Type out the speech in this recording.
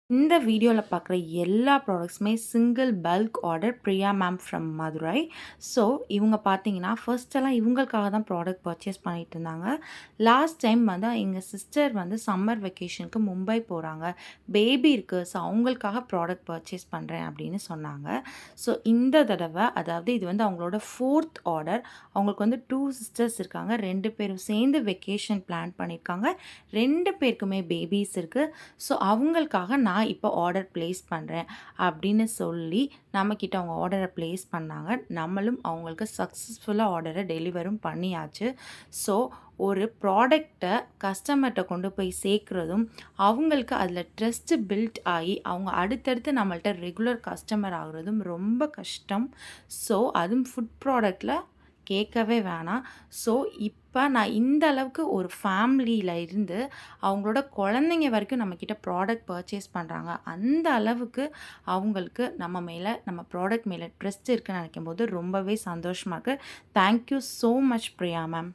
இந்த வீடியோல பார்க்குற எல்லா ப்ராடக்ட்ஸுமே single bulk order Priya ma'am from Madurai. So இவங்க பார்த்தீங்கன்னா, ஃபர்ஸ்ட்டெல்லாம் இவங்களுக்காக தான் ப்ராடக்ட் பர்ச்சேஸ் பண்ணிட்டு இருந்தாங்க. லாஸ்ட் டைம் வந்து எங்க சிஸ்டர் வந்து சம்மர் வெக்கேஷனுக்கு மும்பை போறாங்க. பேபி இருக்கு. ஸோ அவங்களுக்காக ப்ராடக்ட் பர்ச்சேஸ் பண்றேன் அப்படின்னு சொன்னாங்க. ஸோ இந்த தடவ அதாவது இது வந்து அவங்களோட 4த் ஆர்டர். அவங்களுக்கு வந்து 2 சிஸ்டர்ஸ் இருக்காங்க. 2 பேரும் சேர்ந்து வெக்கேஷன் பிளான் பண்ணியிருக்காங்க. 2 பேருக்குமே பேபீஸ் இருக்கு. ஸோ அவங்களுக்காக நான் இப்போ ஆர்டர் ப்ளேஸ் பண்ணுறேன் அப்படின்னு சொல்லி நம்மக்கிட்ட அவங்க ஆர்டரை ப்ளேஸ் பண்ணாங்க. நம்மளும் அவங்களுக்கு சக்ஸஸ்ஃபுல்லாக ஆர்டரை டெலிவரும் பண்ணியாச்சு. ஸோ ஒரு ப்ராடக்டை கஸ்டமர்கிட்ட கொண்டு போய் சேர்க்குறதும் அவங்களுக்கு அதில் ட்ரஸ்ட்டு பில்ட் ஆகி அவங்க அடுத்தடுத்து நம்மள்ட்ட ரெகுலர் கஸ்டமர் ஆகுறதும் ரொம்ப கஷ்டம். ஸோ அதுவும் ஃபுட் ப்ராடக்டில் கேட்கவே வேணாம். ஸோ இப்போ நான் இந்த அளவுக்கு ஒரு ஃபேமிலியில் இருந்து அவங்களோட குழந்தைங்க வரைக்கும் நம்மக்கிட்ட ப்ராடக்ட் பர்ச்சேஸ் பண்ணுறாங்க. அந்த அளவுக்கு அவங்களுக்கு நம்ம மேலே நம்ம ப்ராடக்ட் மேலே ட்ரஸ்ட் இருக்குன்னு நினைக்கும்போது ரொம்பவே சந்தோஷமாக இருக்குது. Thank you so much Priya ma'am.